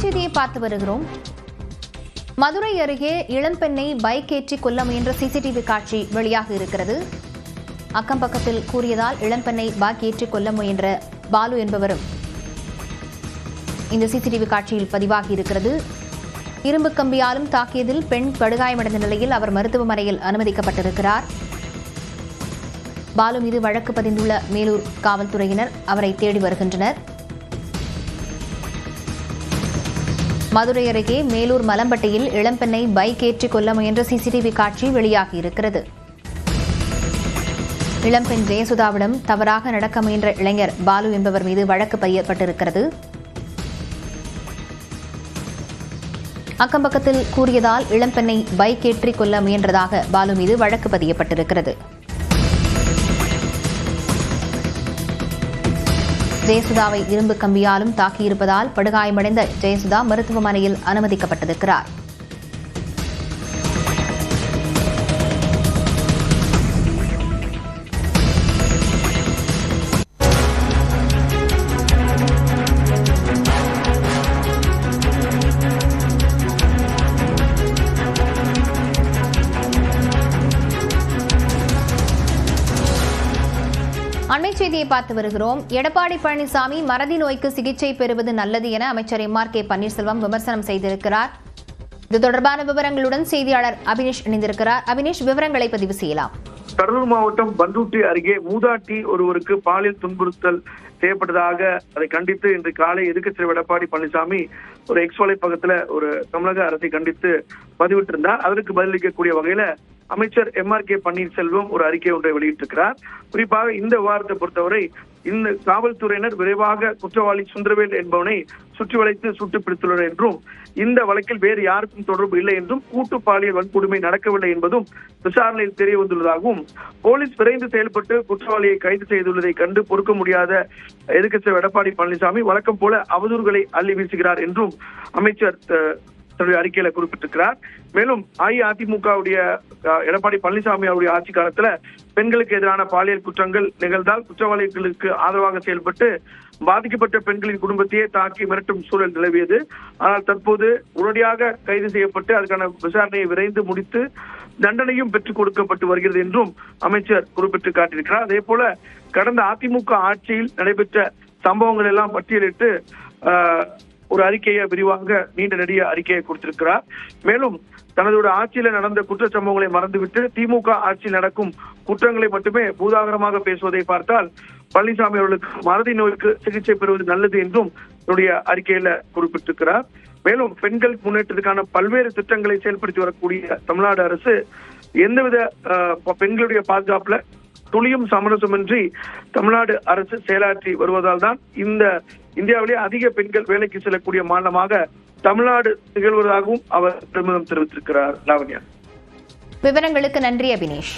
செய்தியை பார்த்து வருகிறோம். மதுரை அருகே இளம்பெண்ணை பைக் ஏற்றி கொல்ல முயன்ற சிசிடிவி காட்சி வெளியாக இருக்கிறது. அக்கம் பக்கத்தில் கூறியதால் இளம்பெண்ணை பைக் ஏற்றி கொல்ல முயன்ற பாலு என்பவரும் இந்த சிசிடிவி காட்சியில் பதிவாகி இருக்கிறது. இரும்பு கம்பியாலும் தாக்கியதில் பெண் படுகாயமடைந்த நிலையில் அவர் மருத்துவமனையில் அனுமதிக்கப்பட்டிருக்கிறார். பாலு மீது வழக்கு பதிந்துள்ள மேலூர் காவல்துறையினர் அவரை தேடி வருகின்றனர். மதுரை அருகே மேலூர் மலம்பட்டியில் இளம்பெண்ணை பைக் ஏற்றி கொல்ல முயன்ற சிசிடிவி காட்சி வெளியாகி இருக்கிறது. இளம்பெண் ஜெயசுதாவிடம் தவறாக நடக்க முயன்ற இளைஞர் பாலு என்பவர் மீது வழக்கு பதியப்பட்டிருக்கிறது. அக்கம்பக்கத்தில் கூறியதால் இளம்பெண்ணை பைக் ஏற்றி கொல்ல முயன்றதாக பாலு மீது வழக்கு பதியப்பட்டிருக்கிறது. ஜெயசுதாவை இரும்பு கம்பியாலும் தாக்கியிருப்பதால் படுகாயமடைந்த ஜெயசுதா மருத்துவமனையில் அனுமதிக்கப்பட்டிருக்கிறார். அண்மை செய்தியை பார்த்து வருகிறோம். எடப்பாடி பழனிசாமி மறதி நோய்க்கு சிகிச்சை பெறுவது நல்லது என அமைச்சர் MRK பன்னீர்செல்வம் விமர்சனம் செய்திருக்கிறார். இது தொடர்பான விவரங்களுடன் செய்தியாளர் அபினேஷ் இணைந்திருக்கிறார். அபினேஷ், விவரங்களை பதிவு செய்யலாம். கடலூர் மாவட்டம் பண்ருட்டி அருகே மூதாட்டி ஒருவருக்கு பாலியல் துன்புறுத்தல் செய்யப்பட்டதாக அதை கண்டித்து இன்று காலை எதிர்க்கட்சி எடப்பாடி பழனிசாமி ஒரு எக்ஸ் வலைப்பக்கத்துல ஒரு தமிழக அரசை கண்டித்து பதிவிட்டிருந்தார். அதற்கு பதிலளிக்கக்கூடிய வகையில அமைச்சர் MRK பன்னீர்செல்வம் ஒரு அறிக்கை ஒன்றை வெளியிட்டிருக்கிறார். குறிப்பாக இந்த விவகாரத்தை பொறுத்தவரை இந்த காவல்துறையினர் விரைவாக குற்றவாளி சுந்தரவேல் என்பவனை சுற்றி வளைத்து சுட்டு பிடித்துள்ளனர் என்றும் இந்த வழக்கில் வேறு யாருக்கும் தொடர்பு இல்லை என்றும் கூட்டு பாலியல் வன்கொடுமை நடக்கவில்லை என்பதும் விசாரணையில் தெரிய வந்துள்ளதாகவும் போலீஸ் விரைந்து செயல்பட்டு குற்றவாளியை கைது செய்துள்ளதை கண்டு பொறுக்க முடியாத எதிர்க்கட்சி எடப்பாடி பழனிசாமி வழக்கம் போல அவதூறுகளை அள்ளி வீசுகிறார் என்றும் அமைச்சர் தன்னுடைய அறிக்கையில குறிப்பிட்டிருக்கிறார். மேலும் அஇஅதிமுகவுடைய எடப்பாடி பழனிசாமி அவருடைய ஆட்சி காலத்துல பெண்களுக்கு எதிரான பாலியல் குற்றங்கள் நிகழ்ந்தால் குற்றவாளிகளுக்கு ஆதரவாக செயல்பட்டு பாதிக்கப்பட்ட பெண்களின் குடும்பத்தையே தாக்கி மிரட்டும் சூழல் நிலவியது. ஆனால் தற்போது உடனடியாக கைது செய்யப்பட்டு அதுக்கான விசாரணையை விரைந்து முடித்து தண்டனையும் பெற்றுக் கொடுக்கப்பட்டு வருகிறது என்றும் அமைச்சர் குறிப்பிட்டு காட்டியிருக்கிறார். அதே போல கடந்த அதிமுக ஆட்சியில் நடைபெற்ற சம்பவங்கள் எல்லாம் பட்டியலிட்டு ஒரு அறிக்கையை விரிவாக நீண்ட நெடிய அறிக்கையை கொடுத்திருக்கிறார். மேலும் தனது ஆட்சியில நடந்த குற்ற சம்பவங்களை மறந்துவிட்டு திமுக ஆட்சியில் நடக்கும் குற்றங்களை மட்டுமே பூதாகரமாக பேசுவதை பார்த்தால் பழனிசாமி அவர்களுக்கு மறதி நோய்க்கு சிகிச்சை பெறுவது நல்லது என்றும் தன்னுடைய அறிக்கையில குறிப்பிட்டிருக்கிறார். மேலும் பெண்கள் முன்னேற்றத்துக்கான பல்வேறு திட்டங்களை செயல்படுத்தி வரக்கூடிய தமிழ்நாடு அரசு எந்தவித பெண்களுடைய பாதுகாப்புல துளியும் சமரசமின்றி தமிழ்நாடு அரசு செயலாற்றி வருவதால் தான் இந்த இந்தியாவிலே அதிக பெண்கள் வேலைக்கு செல்லக்கூடிய மாநிலமாக தமிழ்நாடு திகழ்வதாகவும் அவர் பெருமிதம் தெரிவித்திருக்கிறார். லாவண்யா, விவரங்களுக்கு நன்றி அபினேஷ்.